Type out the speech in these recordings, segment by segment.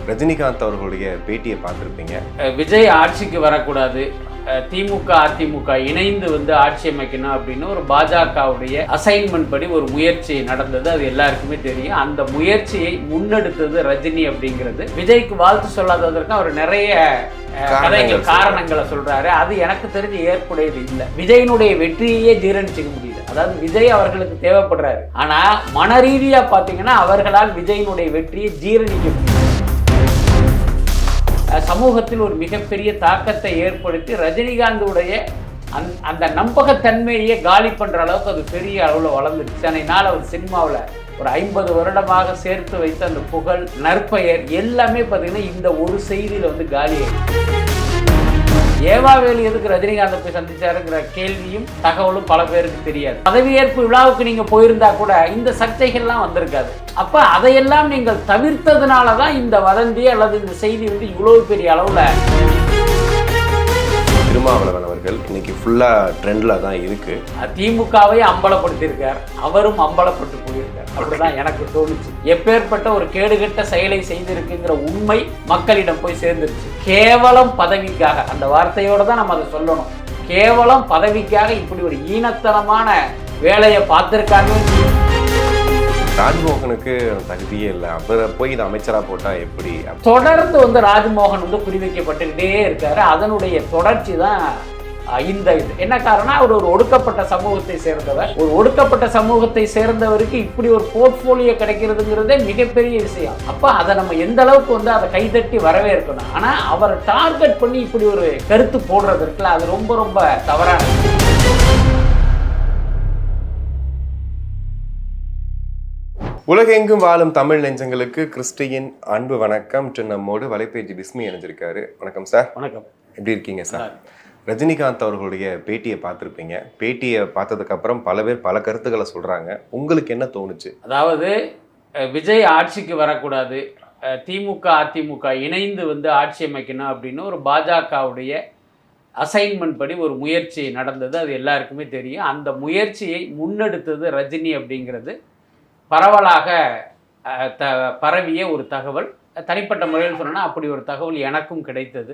ரஜினிகாந்த் அவர்களுடைய பேட்டியை பார்த்துருப்பீங்க. விஜய் ஆட்சிக்கு வரக்கூடாது, திமுக அதிமுக இணைந்து ஆட்சி அமைக்கணும் அப்படின்னு ஒரு பாஜகவுடைய அசைன்மெண்ட் படி ஒரு முயற்சி நடந்தது. அது எல்லாருக்குமே தெரியும். அந்த முயற்சியை முன்னெடுத்தது ரஜினி அப்படிங்கிறது. விஜய்க்கு வாழ்த்து சொல்லாததற்கு அவர் நிறைய காரணங்களை சொல்றாரு. அது எனக்கு தெரிஞ்சு ஏற்புடையது இல்லை. விஜயினுடைய வெற்றியே ஜீரணிச்சுக்க முடியல. அதாவது விஜய் அவர்களுக்கு தேவைப்படுறாரு, ஆனா மன ரீதியா பாத்தீங்கன்னா அவர்களால் விஜயினுடைய வெற்றியை ஜீரணிக்க முடியும். சமூகத்தில் ஒரு மிகப்பெரிய தாக்கத்தை ஏற்படுத்தி ரஜினிகாந்துடைய அந்த நம்பகத்தன்மையை காலி பண்ற அளவுக்கு அது பெரிய அளவில் வளர்ந்துருச்சு. அதனால் அவர் சினிமாவில் ஒரு 50 வருடமாக சேர்த்து வைத்த அந்த புகழ், நற்பெயர் எல்லாமே பார்த்தீங்கன்னா இந்த ஒரு செய்தியில் காலியாயிடுச்சு. ஏவாவேலு எதுக்கு ரஜினிகாந்தை போய் சந்திச்சாருங்கிற கேள்வியும் தகவலும் பல பேருக்கு தெரியாது. பதவியேற்பு விழாவுக்கு நீங்க போயிருந்தா கூட இந்த சர்ச்சைகள்லாம் வந்திருக்காது. அப்ப அதையெல்லாம் நீங்கள் தவிர்த்ததுனாலதான் இந்த வதந்தி அல்லது இந்த செய்தி இவ்வளவு பெரிய அளவுல. திருமாவளவன் அவர்கள் இன்னைக்கு ஃபுல்லா ட்ரெண்ட்ல தான் இருக்கு. திமுகவை அம்பலப்படுத்தியிருக்கார், அவரும் அம்பலப்பட்டு போயிருக்கார். அப்படிதான் எனக்கு தோணுச்சு. எப்பேற்பட்ட ஒரு கேடுகட்ட செயலை செய்திருக்குங்கிற உண்மை மக்களிடம் போய் சேர்ந்துருச்சு. கேவலம் பதவிக்காக, அந்த வார்த்தையோட தான் நம்ம அதை சொல்லணும், கேவலம் பதவிக்காக இப்படி ஒரு ஈனத்தனமான வேலையை பார்த்திருக்காங்க. ராஜ்மோகனுக்கு தகுதியே இல்லை, அவரை போய் இது அமைச்சரா போட்டா எப்படி? தொடர்ந்து ராஜ்மோகன் குறிவைக்கப்பட்டுக்கிட்டே இருக்காரு. அதனுடைய தொடர்ச்சி தான் இந்த இது. என்ன காரணம், அவர் ஒரு ஒடுக்கப்பட்ட சமூகத்தை சேர்ந்தவர். ஒரு ஒடுக்கப்பட்ட சமூகத்தை சேர்ந்தவருக்கு இப்படி ஒரு போர்ட்போலியோ கிடைக்கிறதுங்கிறதே மிகப்பெரிய விஷயம். அப்ப அதை நம்ம எந்த அளவுக்கு அதை கைதட்டி வரவேற்கணும். ஆனா அவரை டார்கெட் பண்ணி இப்படி ஒரு கருத்து போடுறது இருக்குல்ல, அது ரொம்ப ரொம்ப தவறானது. உலகெங்கும் வாழும் தமிழ் நெஞ்சங்களுக்கு கிறிஸ்டியின் அன்பு வணக்கம். நம்மோடு வலைபேஜ் பிஸ்மி இணைஞ்சிருக்காரு. வணக்கம் சார். வணக்கம். எப்படி இருக்கீங்க சார்? ரஜினிகாந்த் அவர்களுடைய பேட்டியை பார்த்துருப்பீங்க. பேட்டியை பார்த்ததுக்கு அப்புறம் பல பேர் பல கருத்துக்களை சொல்றாங்க. உங்களுக்கு என்ன தோணுச்சு? அதாவது விஜய் ஆட்சிக்கு வரக்கூடாது, திமுக அதிமுக இணைந்து ஆட்சி அமைக்கணும் அப்படின்னு ஒரு பாஜகவுடைய அசைன்மெண்ட் படி ஒரு முயற்சி நடந்தது. அது எல்லாருக்குமே தெரியும். அந்த முயற்சியை முன்னெடுத்தது ரஜினி அப்படிங்கிறது பரவலாக பரவிய ஒரு தகவல். தனிப்பட்ட முறையில் சொன்னா அப்படி ஒரு தகவல் எனக்கும் கிடைத்தது.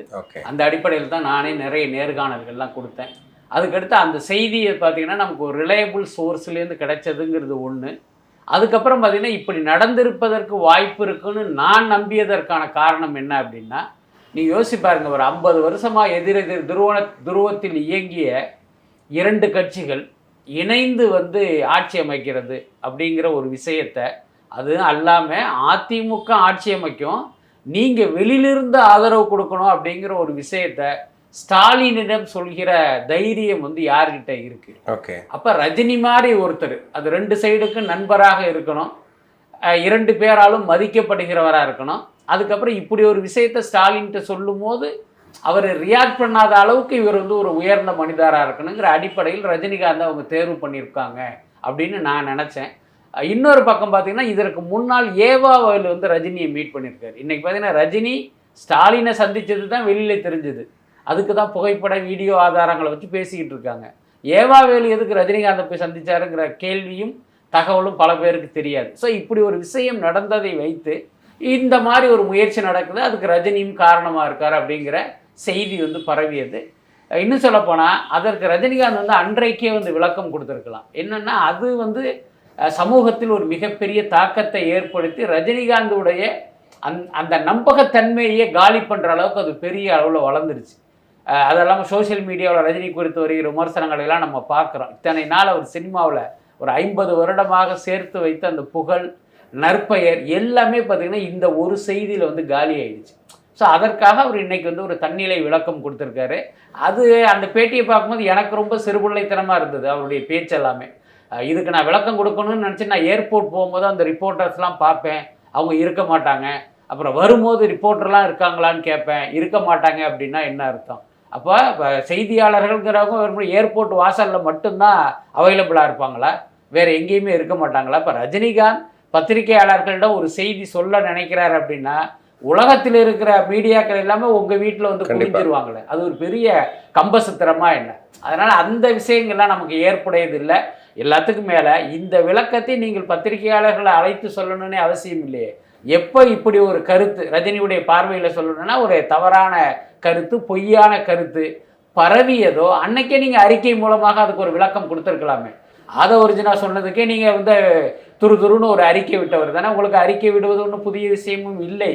அந்த அடிப்படையில் தான் நானே நிறைய நேர்காணல்கள்லாம் கொடுத்தேன். அதுக்கடுத்து அந்த செய்தியை பார்த்தீங்கன்னா நமக்கு ஒரு ரிலையபிள் சோர்ஸ்லேருந்து கிடைச்சதுங்கிறது ஒன்று. அதுக்கப்புறம் பார்த்தீங்கன்னா இப்படி நடந்திருப்பதற்கு வாய்ப்பு இருக்குன்னு நான் நம்பியதற்கான காரணம் என்ன அப்படின்னா, நீங்கள் யோசிச்சு பாருங்க, ஒரு 50 வருஷமாக எதிரெதிர் துருவத்தில் இயங்கிய 2 கட்சிகள் இணைந்து ஆட்சி அமைக்கிறது அப்படிங்கிற ஒரு விஷயத்தை, அது அல்லாமல் அதிமுக ஆட்சி அமைக்கும், நீங்கள் வெளியிலிருந்து ஆதரவு கொடுக்கணும் அப்படிங்கிற ஒரு விஷயத்தை ஸ்டாலினிடம் சொல்கிற தைரியம் யார்கிட்ட இருக்கு? ஓகே. அப்போ ரஜினி மாதிரி ஒருத்தர், அது 2 சைடுக்கு நண்பராக இருக்கணும், 2 பேராலும் மதிக்கப்படுகிறவராக இருக்கணும். அதுக்கப்புறம் இப்படி ஒரு விஷயத்தை ஸ்டாலின்கிட்ட சொல்லும் போது அவர் ரியாக்ட் பண்ணாத அளவுக்கு இவர் ஒரு உயர்ந்த மனிதராக இருக்கணுங்கிற அடிப்படையில் ரஜினிகாந்த் அவங்க தேர்வு பண்ணியிருக்காங்க அப்படின்னு நான் நினச்சேன். இன்னொரு பக்கம் பார்த்தீங்கன்னா, இதற்கு முன்னால் ஏவாவேலு ரஜினியை மீட் பண்ணியிருக்காரு. இன்றைக்கி பார்த்தீங்கன்னா ரஜினி ஸ்டாலினை சந்தித்தது தான் வெளியில் தெரிஞ்சுது. அதுக்கு தான் புகைப்பட வீடியோ ஆதாரங்களை வச்சு பேசிக்கிட்டு இருக்காங்க. ஏவாவேலு எதுக்கு ரஜினிகாந்தை போய் சந்திச்சாருங்கிற கேள்வியும் தகவலும் பல பேருக்கு தெரியாது. ஸோ இப்படி ஒரு விஷயம் நடந்ததை வைத்து இந்த மாதிரி ஒரு முயற்சி நடக்குது, அதுக்கு ரஜினியும் காரணமாக இருக்கார் அப்படிங்கிற செய்தி பரவியது. இன்னும் சொல்லப்போனால் அதற்கு ரஜினிகாந்த் அன்றைக்கே விளக்கம் கொடுத்துருக்கலாம். என்னென்னா, அது சமூகத்தில் ஒரு மிகப்பெரிய தாக்கத்தை ஏற்படுத்தி ரஜினிகாந்துடைய அந்த நம்பகத்தன்மையை காலி பண்ணுற அளவுக்கு அது பெரிய அளவில் வளர்ந்துருச்சு. அதெல்லாமல் சோசியல் மீடியாவில் ரஜினி குறித்து வருகிற விமர்சனங்களை எல்லாம் நம்ம பார்க்குறோம். இத்தனை நாள் அவர் சினிமாவில் ஒரு 50 வருடமாக சேர்த்து வைத்த அந்த புகழ், நற்பெயர் எல்லாமே பார்த்திங்கன்னா இந்த ஒரு செய்தியில் காலி ஆயிடுச்சு. ஸோ அதற்காக அவர் இன்றைக்கி ஒரு தன்னிலை விளக்கம் கொடுத்துருக்காரு. அது அந்த பேட்டியை பார்க்கும்போது எனக்கு ரொம்ப சிறுபிள்ளைத்தனமாக இருந்தது அவருடைய பேச்சு எல்லாமே. இதுக்கு நான் விளக்கம் கொடுக்கணும்னு நினச்சி நான் ஏர்போர்ட் போகும்போது அந்த ரிப்போர்ட்டர்ஸ்லாம் பார்ப்பேன், அவங்க இருக்க மாட்டாங்க. அப்புறம் வரும்போது ரிப்போர்ட்டர்லாம் இருக்காங்களான்னு கேட்பேன், இருக்க மாட்டாங்க அப்படின்னா என்ன அர்த்தம்? அப்போ செய்தியாளர்கள்ங்கிறவங்க ஒரு ஏர்போர்ட் வாசலில் மட்டும்தான் அவைலபிளாக இருப்பாங்களா, வேறு எங்கேயுமே இருக்க மாட்டாங்களா? இப்போ ரஜினிகாந்த் பத்திரிகையாளர்களிடம் ஒரு செய்தி சொல்ல நினைக்கிறார் அப்படின்னா உலகத்தில் இருக்கிற மீடியாக்கள் எல்லாமே உங்கள் வீட்டில் குடிஞ்சிருவாங்களே, அது ஒரு பெரிய கம்பசுத்திரமா என்ன? அதனால் அந்த விஷயங்கள்லாம் நமக்கு ஏற்புடையதில்லை. எல்லாத்துக்கும் மேலே இந்த விளக்கத்தை நீங்கள் பத்திரிகையாளர்களை அழைத்து சொல்லணும்னே அவசியம் இல்லையே. எப்போ இப்படி ஒரு கருத்து ரஜினியுடைய பார்வையில் சொல்லணும்னா ஒரு தவறான கருத்து, பொய்யான கருத்து பரவியதோ அன்னைக்கே நீங்கள் அறிக்கை மூலமாக அதுக்கு ஒரு விளக்கம் கொடுத்துருக்கலாமே. அதை ஒரிஜினல் சொன்னதுக்கே நீங்கள் வந்து துருதுருன்னு ஒரு அறிக்கை விட்டவர் தானே. உங்களுக்கு அறிக்கை விடுவது ஒன்றும் புதிய விஷயமும் இல்லை.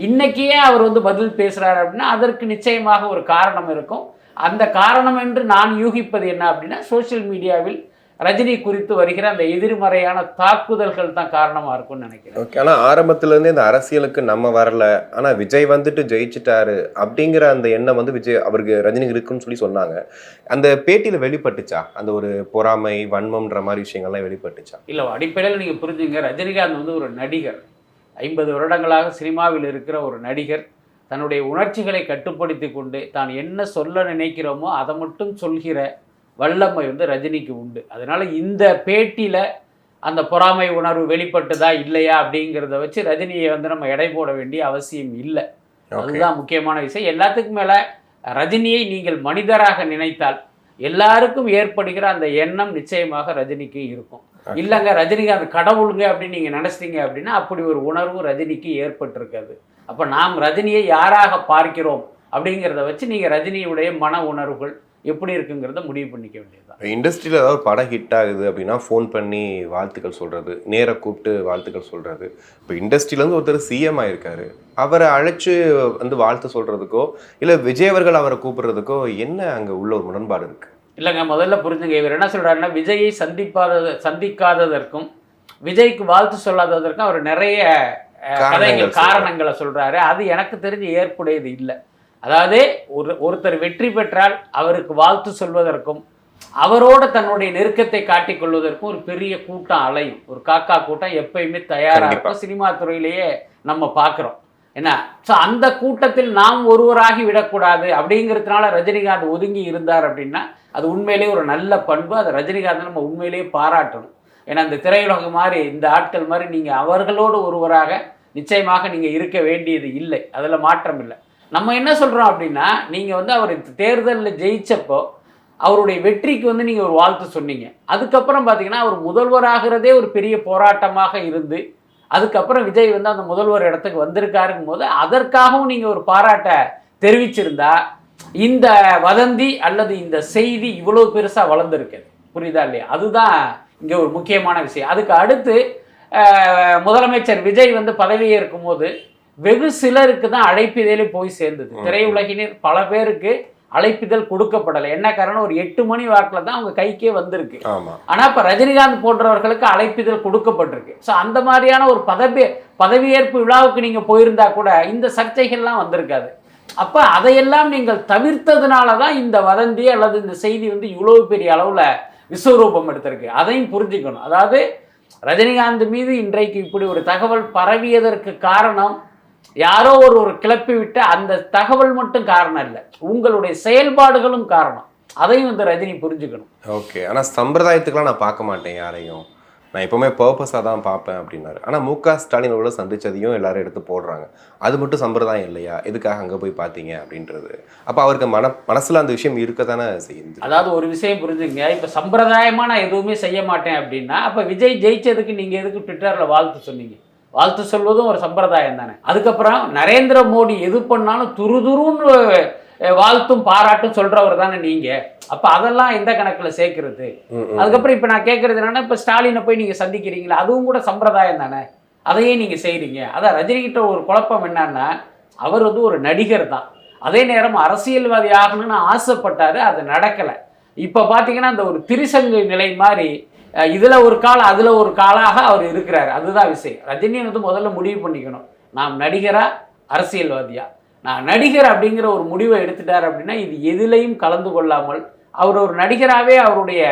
இன்னைக்கே அவர் வந்து பதில் பேசுகிறார் அப்படின்னா அதற்கு நிச்சயமாக ஒரு காரணம் இருக்கும். அந்த காரணம் என்று நான் யூகிப்பது என்ன அப்படின்னா, சோஷியல் மீடியாவில் ரஜினி குறித்து வருகிற அந்த எதிர்மறையான தாக்குதல்கள் தான் காரணமாக இருக்கும்னு நினைக்கிறேன். ஓகே, ஆனால் ஆரம்பத்துலேருந்தே இந்த அரசியலுக்கு நம்ம வரல, ஆனால் விஜய் வந்துட்டு ஜெயிச்சிட்டாரு அப்படிங்கிற அந்த எண்ணம் வந்து விஜய் அவருக்கு ரஜினி இருக்குன்னு சொல்லி சொன்னாங்க. அந்த பேட்டியில் வெளிப்பட்டுச்சா அந்த ஒரு பொறாமை, வன்மம்ன்ற மாதிரி விஷயங்கள்லாம் வெளிப்பட்டுச்சா? இல்லை, அடிப்படையில் நீங்கள் புரிஞ்சுங்க, ரஜினிகாந்த் வந்து ஒரு நடிகர். 50 வருடங்களாக சினிமாவில் இருக்கிற ஒரு நடிகர் தன்னுடைய உணர்ச்சிகளை கட்டுப்படுத்தி கொண்டு தான் என்ன சொல்ல நினைக்கிறோமோ அதை மட்டும் சொல்கிற வல்லமை வந்து ரஜினிக்கு உண்டு. அதனால் இந்த பேட்டியில் அந்த பொறாமை உணர்வு வெளிப்பட்டுதா இல்லையா அப்படிங்கிறத வச்சு ரஜினியை வந்து நம்ம எடை போட வேண்டிய அவசியம் இல்லை. அதுதான் முக்கியமான விஷயம். எல்லாத்துக்கும் மேலே ரஜினியை நீங்கள் மனிதராக நினைத்தால் எல்லாருக்கும் ஏற்படுகிற அந்த எண்ணம் நிச்சயமாக ரஜினிக்கு இருக்கும். இல்லைங்க ரஜினிகாந்த் கடவுளுங்க அப்படின்னு நீங்கள் நினச்சிட்டீங்க அப்படின்னா அப்படி ஒரு உணர்வு ரஜினிக்கு ஏற்பட்டிருக்காது. அப்போ நாம் ரஜினியை யாராக பார்க்கிறோம் அப்படிங்கிறத வச்சு நீங்கள் ரஜினியுடைய மன உணர்வுகள் எப்படி இருக்குங்கிறத முடிவு பண்ணிக்க வேண்டியதுதான். இண்டஸ்ட்ரியில் ஏதாவது படம் ஹிட் ஆகுது அப்படின்னா ஃபோன் பண்ணி வாழ்த்துக்கள் சொல்கிறது, நேராக கூப்பிட்டு வாழ்த்துக்கள் சொல்கிறது. இப்போ இண்டஸ்ட்ரியிலேருந்து ஒருத்தர் சிஎம் ஆயிருக்காரு, அவரை அழைச்சி வந்து வாழ்த்து சொல்கிறதுக்கோ இல்லை விஜய் அவர்கள் அவரை கூப்பிடுறதுக்கோ என்ன அங்கே உள்ள ஒரு முரண்பாடு இருக்குது? இல்லைங்க, முதல்ல புரிஞ்சுங்க. இவர் என்ன சொல்கிறாருன்னா, விஜயை சந்திக்காததற்கும் விஜய்க்கு வாழ்த்து சொல்லாததற்கும் அவர் நிறைய காரணங்களை சொல்கிறாரு. அது எனக்கு தெரிஞ்சு ஏற்புடையது இல்லை. அதாவது ஒருத்தர் வெற்றி பெற்றால் அவருக்கு வாழ்த்து சொல்வதற்கும் அவரோட தன்னுடைய நெருக்கத்தை காட்டிக்கொள்வதற்கும் ஒரு பெரிய கூட்டம் அலையும். ஒரு காக்கா கூட்டம் எப்பயுமே தயாராக இருக்கும். சினிமா துறையிலேயே நம்ம பார்க்குறோம். என்ன, ஸோ அந்த கூட்டத்தில் நாம் ஒருவராகி விடக்கூடாது அப்படிங்கிறதுனால ரஜினிகாந்த் ஒதுங்கி இருந்தார் அப்படின்னா அது உண்மையிலேயே ஒரு நல்ல பண்பு. அதை ரஜினிகாந்த் நம்ம உண்மையிலேயே பாராட்டணும். ஏன்னா இந்த திரையுலகம் மாதிரி இந்த ஆட்கள் மாதிரி நீங்கள் அவர்களோடு ஒருவராக நிச்சயமாக நீங்கள் இருக்க வேண்டியது இல்லை. அதில் மாற்றம் இல்லை. நம்ம என்ன சொல்கிறோம் அப்படின்னா, நீங்கள் வந்து அவர் தேர்தலில் ஜெயிச்சப்போ அவருடைய வெற்றிக்கு வந்து நீங்கள் ஒரு வாழ்த்து சொன்னீங்க. அதுக்கப்புறம் பார்த்தீங்கன்னா அவர் முதல்வராகிறதே ஒரு பெரிய போராட்டமாக இருந்து அதுக்கப்புறம் விஜய் வந்து அந்த முதல்வர் இடத்துக்கு வந்திருக்காருங்கும் போது அதற்காகவும் நீங்கள் ஒரு பாராட்டை தெரிவிச்சிருந்தா இந்த வதந்தி அல்லது இந்த செய்தி இவ்வளோ பெருசாக வளர்ந்துருக்கு. புரியுதா இல்லையா? அதுதான் இங்கே ஒரு முக்கியமான விஷயம். அதுக்கு அடுத்து முதலமைச்சர் விஜய் வந்து பதவியேற்கும் போது வெகு சிலருக்கு தான் அழைப்பிதழே போய் சேர்ந்தது. திரையுலகினர் பல பேருக்கு அழைப்பிதழ் கொடுக்கப்படலை. என்ன காரணம்? ஒரு 8 மணி வாக்கில் தான் அவங்க கைக்கே வந்திருக்கு. ஆனால் இப்போ ரஜினிகாந்த் போன்றவர்களுக்கு அழைப்பிதழ் கொடுக்கப்பட்டிருக்கு. ஸோ அந்த மாதிரியான ஒரு பதவியேற்பு விழாவுக்கு நீங்கள் போயிருந்தா கூட இந்த சர்ச்சைகள்லாம் வந்திருக்காது. அப்போ அதையெல்லாம் நீங்கள் தவிர்த்ததுனால தான் இந்த வதந்தி அல்லது இந்த செய்தி வந்து இவ்வளோ பெரிய அளவில் விஸ்வரூபம் எடுத்திருக்கு. அதையும் புரிஞ்சுக்கணும். அதாவது ரஜினிகாந்த் மீது இன்றைக்கு இப்படி ஒரு தகவல் பரவியதற்கு காரணம் யாரோ ஒரு கிளப்பி விட்ட அந்த தகவல் மட்டும் காரணம் இல்லை, உங்களுடைய செயல்பாடுகளும் காரணம். அதையும் வந்து ரஜினி புரிஞ்சுக்கணும். ஓகே, ஆனால் சம்பிரதாயத்துக்குலாம் நான் பார்க்க மாட்டேன் யாரையும், நான் எப்போவுமே பர்பஸாக தான் பார்ப்பேன் அப்படின்னாரு. ஆனால் மு.க. ஸ்டாலின் அவர்கள சந்திச்சதையும் எல்லாரும் எடுத்து போடுறாங்க. அது மட்டும் சம்பிரதாயம் இல்லையா? எதுக்காக அங்கே போய் பார்த்தீங்க அப்படின்றது. அப்போ அவருக்கு மனசில் அந்த விஷயம் இருக்க தானே செய்யுது. அதாவது ஒரு விஷயம் புரிஞ்சுங்க, இப்போ சம்பிரதாயமாக நான் எதுவுமே செய்ய மாட்டேன் அப்படின்னா அப்போ விஜய் ஜெயிச்சதுக்கு நீங்கள் எதுக்கு ட்விட்டரில் வாழ்த்து சொன்னீங்க? வாழ்த்து சொல்வதும் ஒரு சம்பிரதாயம் தானே. அதுக்கப்புறம் நரேந்திர மோடி எது பண்ணாலும் துருதுருன்னு வாழ்த்தும் பாராட்டும் சொல்றவர் தானே நீங்க. அப்ப அதெல்லாம் எந்த கணக்கில் சேர்க்கிறது? அதுக்கப்புறம் இப்ப நான் கேட்கறது என்னன்னா, இப்ப ஸ்டாலினை போய் நீங்க சந்திக்கிறீங்களா, அதுவும் கூட சம்பிரதாயம் தானே, அதையே நீங்க செய்றீங்க. அதான் ரஜினி கிட்ட ஒரு குழப்பம் என்னன்னா, அவர் வந்து ஒரு நடிகர் தான், அதே நேரம் அரசியல்வாதி ஆகணும்னு ஆசைப்பட்டாரு, அது நடக்கலை. இப்ப பாத்தீங்கன்னா அந்த ஒரு திரிசங்கு நிலை மாதிரி இதுல ஒரு கால் அதுல ஒரு காலாக அவர் இருக்கிறார். அதுதான் விஷயம். ரஜினி வந்து முதல்ல முடிவு பண்ணிக்கணும், நாம் நடிகரா அரசியல்வாதியா. நான் நடிகர் அப்படிங்கிற ஒரு முடிவை எடுத்துட்டார் அப்படின்னா இது எதிலையும் கலந்து கொள்ளாமல் அவர் ஒரு நடிகராகவே அவருடைய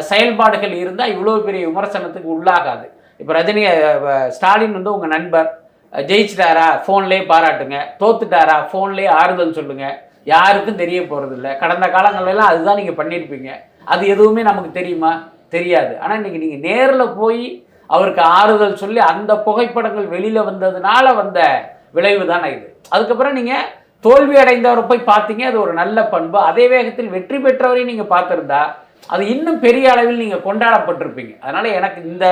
செயல்பாடுகள் இருந்தால் இவ்வளோ பெரிய விமர்சனத்துக்கு உள்ளாகாது. இப்போ ஸ்டாலின் வந்து உங்கள் நண்பர், ஜெயிச்சிட்டாரா ஃபோன்லேயே பாராட்டுங்க, தோத்துட்டாரா ஃபோன்லேயே ஆறுதல் சொல்லுங்கள், யாருக்கும் தெரிய போகிறதில்ல. கடந்த காலங்களெல்லாம் அதுதான் நீங்கள் பண்ணியிருப்பீங்க. அது எதுவுமே நமக்கு தெரியுமா? தெரியாது. ஆனால் இன்றைக்கி நீங்கள் நேரில் போய் அவருக்கு ஆறுதல் சொல்லி அந்த புகைப்படங்கள் வெளியில் வந்ததுனால வந்த விளைவு தானே இது. அதுக்கப்புறம் நீங்கள் தோல்வி அடைந்தவரை போய் பார்த்தீங்க, அது ஒரு நல்ல பண்பு. அதே வேகத்தில் வெற்றி பெற்றவரையும் நீங்கள் பார்த்துருந்தா அது இன்னும் பெரிய அளவில் நீங்கள் கொண்டாடப்பட்டிருப்பீங்க. அதனால் எனக்கு இந்த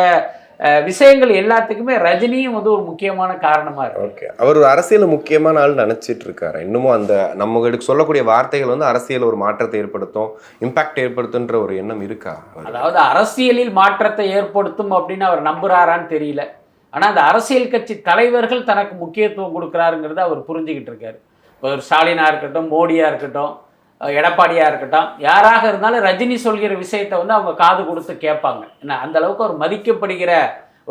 விஷயங்கள் எல்லாத்துக்குமே ரஜினியும் வந்து ஒரு முக்கியமான காரணமா இருக்கு. ஓகே, அவர் ஒரு அரசியல் முக்கியமான ஆள் நினைச்சிட்டு இருக்காரு இன்னமும். அந்த நம்மளுக்கு சொல்லக்கூடிய வார்த்தைகள் வந்து அரசியல் ஒரு மாற்றத்தை ஏற்படுத்தும், இம்பாக்ட் ஏற்படுத்துன்ற ஒரு எண்ணம் இருக்கா? அதாவது அரசியலில் மாற்றத்தை ஏற்படுத்தும் அப்படின்னு அவர் நம்புறாரான்னு தெரியல. ஆனா அந்த அரசியல் கட்சி தலைவர்கள் தனக்கு முக்கியத்துவம் கொடுக்குறாருங்கிறத அவர் புரிஞ்சுக்கிட்டு இருக்காரு. இப்போ ஒரு ஸ்டாலினா இருக்கட்டும், மோடியா இருக்கட்டும், எடப்பாடியா இருக்கட்டும், யாராக இருந்தாலும் ரஜினி சொல்கிற விஷயத்தை வந்து அவங்க காது கொடுத்து கேட்பாங்க. ஏன்னா அந்த அளவுக்கு அவர் மதிக்கப்படுகிற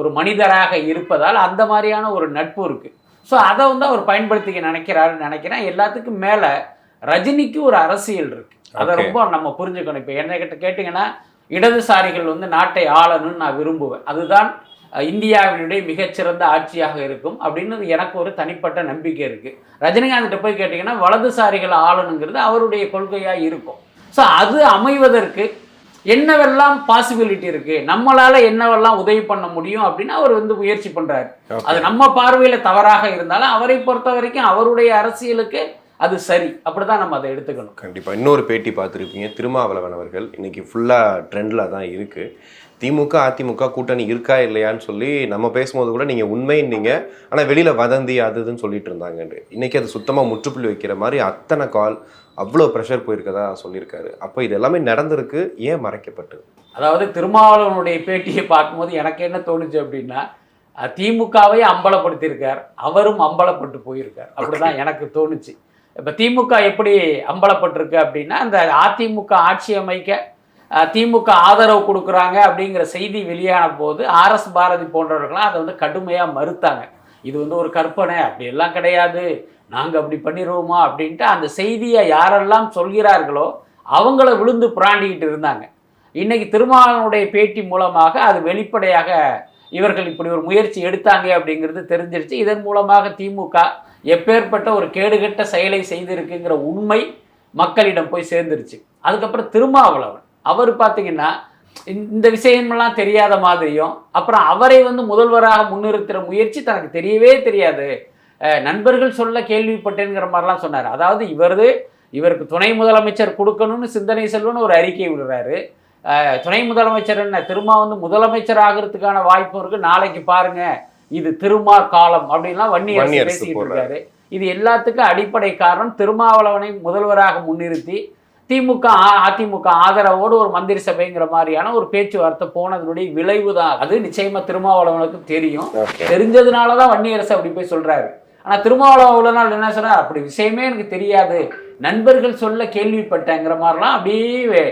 ஒரு மனிதராக இருப்பதால் அந்த மாதிரியான ஒரு நட்பு இருக்கு. ஸோ அதை வந்து அவர் பயன்படுத்திக்க நினைக்கிறாருன்னு நினைக்கிறேன். எல்லாத்துக்கும் மேலே ரஜினிக்கு ஒரு அரசியல் இருக்கு, அதை ரொம்ப நம்ம புரிஞ்சுக்கணும். இப்போ என்ன கிட்ட கேட்டிங்கன்னா, இடதுசாரிகள் வந்து நாட்டை ஆளணும்னு நான் விரும்புவேன், அதுதான் இந்தியாவினுடைய மிகச்சிறந்த ஆட்சியாக இருக்கும் அப்படின்னு எனக்கு ஒரு தனிப்பட்ட நம்பிக்கை இருக்குது. ரஜினிகாந்த் போய் கேட்டிங்கன்னா வலதுசாரிகள் ஆளணுங்கிறது அவருடைய கொள்கையாக இருக்கும். ஸோ அது அமைவதற்கு என்னவெல்லாம் பாசிபிலிட்டி இருக்குது, நம்மளால் என்னவெல்லாம் உதவி பண்ண முடியும் அப்படின்னு அவர் வந்து முயற்சி பண்ணுறாரு. அது நம்ம பார்வையில் தவறாக இருந்தாலும் அவரை பொறுத்த வரைக்கும் அவருடைய அரசியலுக்கு அது சரி, அப்படிதான் நம்ம அதை எடுத்துக்கணும். கண்டிப்பாக. இன்னொரு பேட்டி பார்த்துருப்பீங்க, திருமாவளவன் அவர்கள் இன்னைக்கு ஃபுல்லாக ட்ரெண்டில் தான் இருக்குது. திமுக அதிமுக கூட்டணி இருக்கா இல்லையான்னு சொல்லி நம்ம பேசும்போது கூட நீங்கள் உண்மைன்னீங்க, ஆனால் வெளியில் வதந்தி அதுன்னு சொல்லிட்டு இருந்தாங்கன்னு. இன்றைக்கி அது சுத்தமாக முற்றுப்புள்ளி வைக்கிற மாதிரி அத்தனை கால், அவ்வளோ ப்ரெஷர் போயிருக்கதா சொல்லியிருக்காரு. அப்போ இது எல்லாமே நடந்திருக்கு, ஏன் மறைக்கப்பட்டது? அதாவது திருமாவளவனுடைய பேட்டியை பார்க்கும்போது எனக்கு என்ன தோணுச்சு அப்படின்னா, திமுகவை அம்பலப்படுத்தியிருக்கார், அவரும் அம்பலப்பட்டு போயிருக்கார், அப்படிதான் எனக்கு தோணுச்சு. இப்போ திமுக எப்படி அம்பலப்பட்டிருக்கு அப்படின்னா, அந்த அதிமுக ஆட்சி அமைக்க திமுக ஆதரவு கொடுக்குறாங்க அப்படிங்கிற செய்தி வெளியான போது ஆர்எஸ் பாரதி போன்றவர்களாம் அதை வந்து கடுமையாக மறுத்தாங்க. இது வந்து ஒரு கற்பனை, அப்படியெல்லாம் கிடையாது, நாங்கள் அப்படி பண்ணிடுவோமா அப்படின்ட்டு அந்த செய்தியை யாரெல்லாம் சொல்கிறார்களோ அவங்கள விழுந்து புராண்டிக்கிட்டு இருந்தாங்க. இன்னைக்கு திருமாவளவனுடைய பேட்டி மூலமாக அது வெளிப்படையாக இவர்கள் இப்படி ஒரு முயற்சி எடுத்தாங்க அப்படிங்கிறது தெரிஞ்சிருச்சு. இதன் மூலமாக திமுக எப்பேற்பட்ட ஒரு கேடுகட்ட செயலை செய்திருக்குங்கிற உண்மை மக்களிடம் போய் சேர்ந்துருச்சு. அதுக்கப்புறம் திருமாவளவன் அவர் பார்த்தீங்கன்னா இந்த விஷயமெல்லாம் தெரியாத மாதிரியும், அப்புறம் அவரை வந்து முதல்வராக முன்னிறுத்துகிற முயற்சி தனக்கு தெரியவே தெரியாது, நண்பர்கள் சொல்ல கேள்விப்பட்டேங்கிற மாதிரிலாம் சொன்னார். அதாவது இவருக்கு துணை முதலமைச்சர் கொடுக்கணும்னு சிந்தனை செல்வன்னு ஒரு அறிக்கை விடுறாரு. துணை முதலமைச்சர் என்ன, திருமா வந்து முதலமைச்சர் ஆகிறதுக்கான வாய்ப்பு இருக்கு, நாளைக்கு பாருங்க இது திருமா காலம் அப்படின்லாம் வன்னியரசு பேசிக்கிட்டு இருக்காரு. இது எல்லாத்துக்கும் அடிப்படை காரணம் திருமாவளவனை முதல்வராக முன்னிறுத்தி திமுக அதிமுக ஆதரவோடு ஒரு மந்திரி சபைங்கிற மாதிரியான ஒரு பேச்சுவார்த்தை போனதனுடைய விளைவு தான் அது. நிச்சயமா திருமாவளவனுக்கு தெரியும், தெரிஞ்சதுனாலதான் வன்னியரசு அப்படி போய் சொல்றாரு. ஆனா திருமாவளவன் என்ன சொன்னார், அப்படி விஷயமே எனக்கு தெரியாது, நண்பர்கள் சொல்ல கேள்விப்பட்டேங்கிற மாதிரிலாம் அப்படியே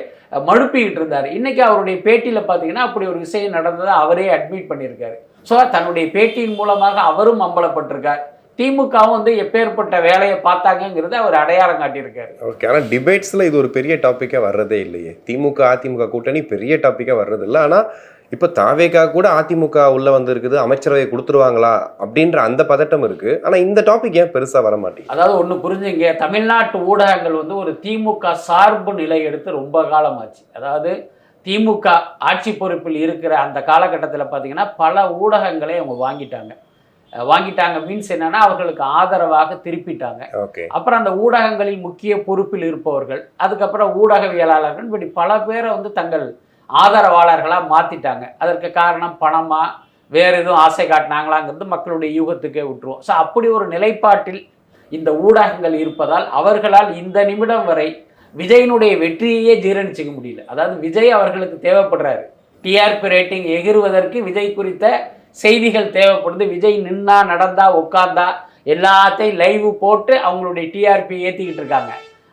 மழுப்பிக்கிட்டு இருந்தார். இன்னைக்கு அவருடைய பேட்டியில பாத்தீங்கன்னா அப்படி ஒரு விஷயம் நடந்ததை அவரே அட்மிட் பண்ணியிருக்காரு. ஸோ தன்னுடைய பேட்டியின் மூலமாக அவரும் அம்பலப்பட்டிருக்கார். திமுகவும் வந்து எப்பேற்பட்ட வேலையை பார்த்தாங்கிறது அவர் அடையாளம் காட்டியிருக்காரு. ஓகே, ஆனால் டிபேட்ஸில் இது ஒரு பெரிய டாப்பிக்காக வர்றதே இல்லையே. திமுக அதிமுக கூட்டணி பெரிய டாப்பிக்காக வர்றது இல்லை. ஆனால் இப்போ தாவேகா கூட அதிமுக உள்ளே வந்துருக்குது, அமைச்சரவையை கொடுத்துருவாங்களா அப்படின்ற அந்த பதட்டம் இருக்குது. ஆனால் இந்த டாபிக் ஏன் பெருசாக வர மாட்டேங்குது? அதாவது ஒன்று புரிஞ்சுங்க, தமிழ்நாட்டு ஊடகங்கள் வந்து ஒரு திமுக சார்பு நிலை எடுத்து ரொம்ப காலமாச்சு. அதாவது திமுக ஆட்சி பொறுப்பில் இருக்கிற அந்த காலகட்டத்தில் பார்த்தீங்கன்னா பல ஊடகங்களை அவங்க வாங்கிட்டாங்க மீன்ஸ் என்னன்னா அவர்களுக்கு ஆதரவாக திருப்பிட்டாங்க. அப்புறம் அந்த ஊடகங்களில் முக்கிய பொறுப்பில் இருப்பவர்கள், அதுக்கப்புறம் ஊடகவியலாளர்கள், இப்படி பல பேரை வந்து தங்கள் ஆதரவாளர்களாக மாற்றிட்டாங்க. அதற்கு காரணம் பணமா வேறு எதுவும் ஆசை காட்டினாங்களாங்கிறது மக்களுடைய யூகத்துக்கே விட்டுருவோம். ஸோ அப்படி ஒரு நிலைப்பாட்டில் இந்த ஊடகங்கள் இருப்பதால் அவர்களால் இந்த நிமிடம் வரை விஜயனுடைய வெற்றியே ஜீரணிச்சிக்க முடியல. அதாவது விஜய் அவர்களுக்கு தேவைப்படுறாரு, டிஆர்பி ரேட்டிங் எகிறுவதற்கு விஜய் குறித்த செய்திகள் தேவைப்படுது. விஜய் நின்னா நடந்தா உட்கார்ந்தா எல்லாத்தையும் லைவ் போட்டு அவங்களுடைய டிஆர்பி ஏற்றிக்கிட்டு இருக்காங்க.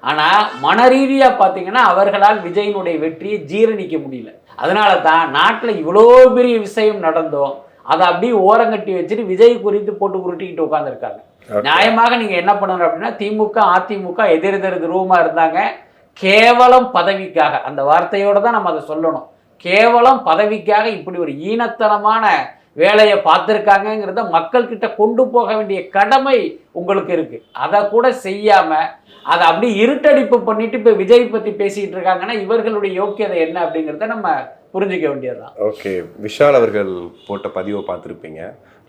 ஆனால் மனரீதியாக பார்த்தீங்கன்னா அவர்களால் விஜயினுடைய வெற்றியை ஜீரணிக்க முடியல. அதனால தான் நாட்டில் இவ்வளோ பெரிய விஷயம் நடந்தோம் அதை அப்படியே ஓரங்கட்டி வச்சுட்டு விஜய் குறித்து போட்டு உருட்டிக்கிட்டு உட்காந்துருக்காங்க. நியாயமாக நீங்கள் என்ன பண்ணணும் அப்படின்னா, திமுக அதிமுக எதிரெதிர் துருவமாக இருந்தாங்க, கேவலம் பதவிக்காக, அந்த வார்த்தையோடு தான் நம்ம அதை சொல்லணும், கேவலம் பதவிக்காக இப்படி ஒரு ஈனத்தனமான வேலையை பார்த்துருக்காங்கிறத மக்கள்கிட்ட கொண்டு போக வேண்டிய கடமை உங்களுக்கு இருக்கு. அதை கூட செய்யாம அதை அப்படியே இருட்டடிப்பு பண்ணிட்டு இப்போ விஜய் பற்றி பேசிக்கிட்டு இருக்காங்கன்னா இவர்களுடைய யோக்கியதை என்ன அப்படிங்கிறத நம்ம புரிஞ்சிக்க வேண்டியதுதான். ஓகே, விஷால் அவர்கள் போட்ட பதிவை பார்த்துருப்பீங்க.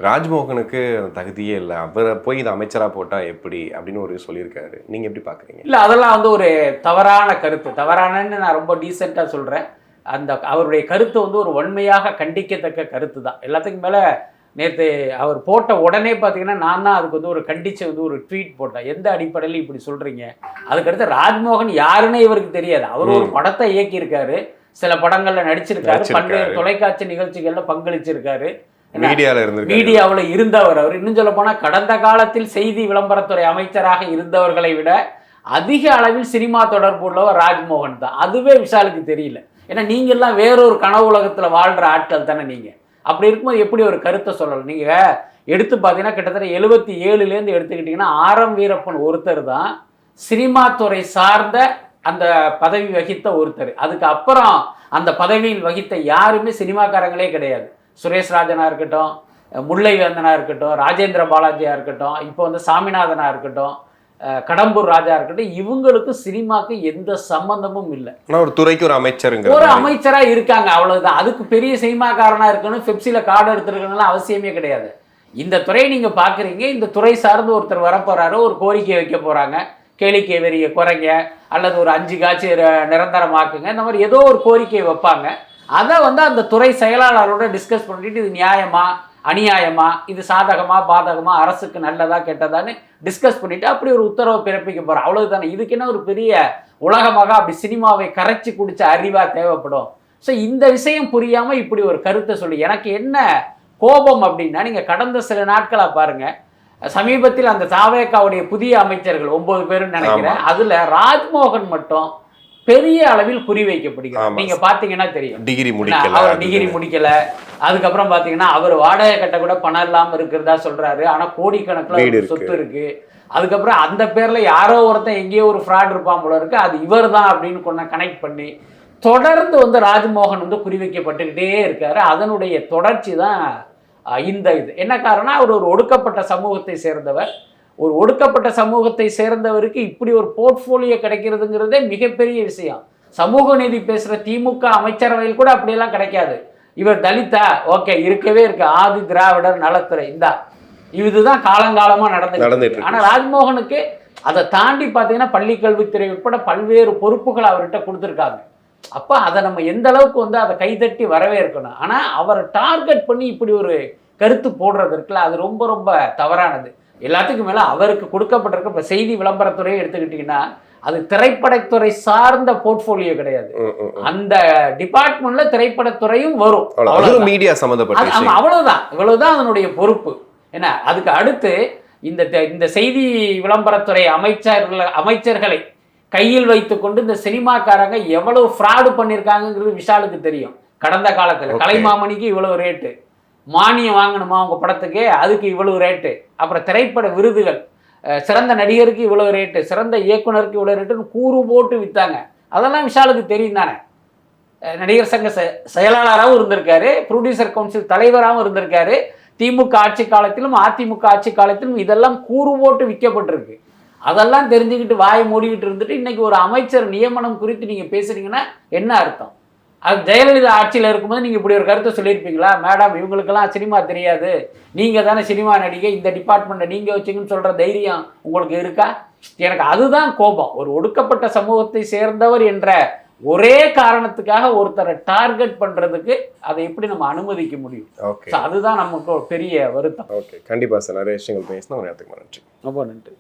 ராஜ்மோகனுக்கு தகுதியே இல்லை, அவரை போய் இது அமைச்சராக போட்டால் எப்படி அப்படின்னு ஒரு சொல்லியிருக்காரு. நீங்கள் எப்படி பார்க்குறீங்க? இல்லை, அதெல்லாம் வந்து ஒரு தவறான கருத்து. தவறானன்னு நான் ரொம்ப டீசெண்டாக சொல்கிறேன். அந்த அவருடைய கருத்து வந்து ஒரு வன்மையாக கண்டிக்கத்தக்க கருத்து தான். எல்லாத்துக்கும் மேலே நேற்று அவர் போட்ட உடனே பார்த்தீங்கன்னா நான் தான் அதுக்கு வந்து ஒரு கண்டித்து வந்து ஒரு ட்வீட் போட்டேன். எந்த அடிப்படையில் இப்படி சொல்கிறீங்க? அதுக்கடுத்து ராஜ்மோகன் யாருன்னே இவருக்கு தெரியாது. அவர் ஒரு படத்தை இயக்கியிருக்காரு, சில படங்களில் நடிச்சிருக்காரு, பல்வேறு தொலைக்காட்சி நிகழ்ச்சிகளில் பங்களிச்சிருக்காரு, மீடியாவில் இருந்தவர். அவர் இன்னும் சொல்ல போனால் கடந்த காலத்தில் செய்தி விளம்பரத்துறை அமைச்சராக இருந்தவர்களை விட அதிக அளவில் சினிமா தொடர்பு உள்ளவர் ராஜ்மோகன் தான். அதுவே விஷாலுக்கு தெரியல. ஏன்னா நீங்கள்லாம் வேறொரு கனவு உலகத்தில் வாழ்கிற ஆட்கள் தானே நீங்கள். அப்படி இருக்கும்போது எப்படி ஒரு கருத்தை சொல்லலாம்? நீங்கள் எடுத்து பார்த்தீங்கன்னா கிட்டத்தட்ட 77லேருந்து எடுத்துக்கிட்டிங்கன்னா ஆரம் வீரப்பன் ஒருத்தர் தான் சினிமா துறை சார்ந்த அந்த பதவி வகித்த ஒருத்தர். அதுக்கு அப்புறம் அந்த பதவியில் வகித்த யாருமே சினிமாக்காரங்களே கிடையாது. சுரேஷ் ராஜனா இருக்கட்டும், முல்லை வேந்தனா இருக்கட்டும், ராஜேந்திர பாலாஜியாக இருக்கட்டும், இப்போ வந்து சாமிநாதனா இருக்கட்டும், கடம்பூர் ராஜா இருக்கட்டும், இவங்களுக்கு சினிமாக்கு எந்த சம்பந்தமும் இல்லை. ஒரு துறைக்கு ஒரு அமைச்சருங்க, ஒரு அமைச்சரா இருக்காங்க, அவ்வளவுதான். அதுக்கு பெரிய சினிமாக்காரனா இருக்கணும், பெப்சில கார்டு எடுத்துருக்கணும் அவசியமே கிடையாது. இந்த துறையை நீங்க பாக்குறீங்க, இந்த துறை சார்ந்து ஒருத்தர் வரப்போறாரு, ஒரு கோரிக்கை வைக்க போறாங்க, கேளிக்கை வரிய குறைங்க அல்லது ஒரு 5 காட்சி நிரந்தரமாக்குங்க, இந்த மாதிரி ஏதோ ஒரு கோரிக்கை வைப்பாங்க. அதை வந்து அந்த துறை செயலாளரோட டிஸ்கஸ் பண்ணிட்டு இது நியாயமா அநியாயமா, இது சாதகமா பாதகமா, அரசுக்கு நல்லதா கெட்டதான்னு டிஸ்கஸ் பண்ணிட்டு அப்படி ஒரு உத்தரவை பிறப்பிக்க போறோம். அவ்வளவுதானே. இதுக்கு என்ன ஒரு பெரிய உலகமாக அப்படி சினிமாவை கரைச்சி குடிச்ச அறிவா தேவைப்படும்? ஸோ இந்த விஷயம் புரியாம இப்படி ஒரு கருத்தை சொல்லி எனக்கு என்ன கோபம் அப்படின்னா, நீங்க கடந்த சில நாட்களா பாருங்க, சமீபத்தில் அந்த தாவேகாவுடைய புதிய அமைச்சர்கள் 9 பேருன்னு நினைக்கிறேன், அதுல ராஜ்மோகன் மட்டும் பெரிய அளவில் குறி வைக்கப்படுகிறார். நீங்க பாத்தீங்கன்னா தெரியும், அவர் டிகிரி முடிக்கல. அதுக்கப்புறம் பாத்தீங்கன்னா அவர் வாடகை கட்ட கூட பணம் இல்லாம இருக்கிறதா சொல்றாரு. ஆனா கோடிக்கணக்கில் சொத்து இருக்கு. அதுக்கப்புறம் அந்த பேர்ல யாரோ ஒருத்தன் எங்கேயோ ஒரு ஃப்ராட் இருப்பான் போல இருக்கு, அது இவர் தான் அப்படின்னு கனெக்ட் பண்ணி தொடர்ந்து வந்து ராஜ்மோகன் வந்து குறி வைக்கப்பட்டுக்கிட்டே இருக்காரு. அதனுடைய தொடர்ச்சி தான் இந்த இது. என்ன காரணம்? அவர் ஒரு ஒடுக்கப்பட்ட சமூகத்தை சேர்ந்தவர். ஒரு ஒடுக்கப்பட்ட சமூகத்தை சேர்ந்தவருக்கு இப்படி ஒரு போர்ட்ஃபோலியோ கிடைக்கிறதுங்கிறதே மிகப்பெரிய விஷயம். சமூக நீதி பேசுகிற திமுக அமைச்சரவையில் கூட அப்படியெல்லாம் கிடைக்காது. இவர் தலிதா, ஓகே, இருக்கவே இருக்கு, ஆதி திராவிடர் நலத்துறை, இந்தா இதுதான் காலங்காலமாக நடந்துட்டு. ஆனால் ராஜ்மோகனுக்கு அதை தாண்டி பார்த்தீங்கன்னா பள்ளி கல்வித்துறை உட்பட பல்வேறு பொறுப்புகள் அவர்கிட்ட கொடுத்துருக்காங்க. அப்போ அதை நம்ம எந்த அளவுக்கு வந்து அதை கைதட்டி வரவேற்கணும். ஆனால் அவரை டார்கெட் பண்ணி இப்படி ஒரு கருத்து போடுறது இருக்குல்ல, அது ரொம்ப ரொம்ப தவறானது. எல்லாத்துக்கும் மேலே அவருக்கு கொடுக்கப்பட்டிருக்க இப்போ செய்தி விளம்பரத்துறையை எடுத்துக்கிட்டிங்கன்னா அது திரைப்படத்துறை சார்ந்த போர்ட்ஃபோலியோ கிடையாது. அந்த டிபார்ட்மெண்ட்ல திரைப்படத்துறையும் வரும், மீடியா சம்பந்தப்பட்ட அவ்வளவுதான். இவ்வளவுதான் அதனுடைய பொறுப்பு. என்ன அதுக்கு அடுத்து இந்த செய்தி விளம்பரத்துறை அமைச்சர்களை கையில் வைத்துக்கொண்டு இந்த சினிமாக்காரங்க எவ்வளவு ஃப்ராடு பண்ணியிருக்காங்கிறது விஷாலுக்கு தெரியும். கடந்த காலத்தில் கலைமாமணிக்கு இவ்வளவு ரேட்டு, மானியம் வாங்கணுமா உங்க படத்துக்கு, அதுக்கு இவ்வளவு ரேட்டு, அப்புறம் திரைப்பட விருதுகள், சிறந்த நடிகருக்கு இவ்வளவு ரேட்டு, சிறந்த இயக்குனருக்கு இவ்வளவு ரேட்டுன்னு கூறு போட்டு வித்தாங்க. அதெல்லாம் விஷாலுக்கு தெரியும் தானே. நடிகர் சங்க செயலாளராகவும் இருந்திருக்காரு, ப்ரொடியூசர் கவுன்சில் தலைவராகவும் இருந்திருக்காரு. திமுக ஆட்சி காலத்திலும் அதிமுக ஆட்சி காலத்திலும் இதெல்லாம் கூறு போட்டு விற்கப்பட்டிருக்கு. அதெல்லாம் தெரிஞ்சுக்கிட்டு வாயை மூடிக்கிட்டு இருந்துட்டு இன்னைக்கு ஒரு அமைச்சர் நியமனம் குறித்து நீங்க பேசுறீங்கன்னா என்ன அர்த்தம்? அது ஜெயலலிதா ஆட்சியில் இருக்கும்போது நீங்கள் இப்படி ஒரு கருத்தை சொல்லியிருப்பீங்களா? மேடம் இவங்களுக்கெல்லாம் சினிமா தெரியாது, நீங்கள் தானே சினிமா நடிகை, இந்த டிபார்ட்மெண்ட்டை நீங்கள் வச்சுங்கன்னு சொல்கிற தைரியம் உங்களுக்கு இருக்கா? எனக்கு அதுதான் கோபம். ஒரு ஒடுக்கப்பட்ட சமூகத்தை சேர்ந்தவர் என்ற ஒரே காரணத்துக்காக ஒருத்தரை டார்கெட் பண்ணுறதுக்கு அதை எப்படி நம்ம அனுமதிக்க முடியும்? அதுதான் நமக்கு ஒரு பெரிய வருத்தம். ஓகே, கண்டிப்பாக சார். நிறைய விஷயங்கள் பேசினா ஒரு நேரத்துக்கு நன்றி. ரொம்ப நன்றி.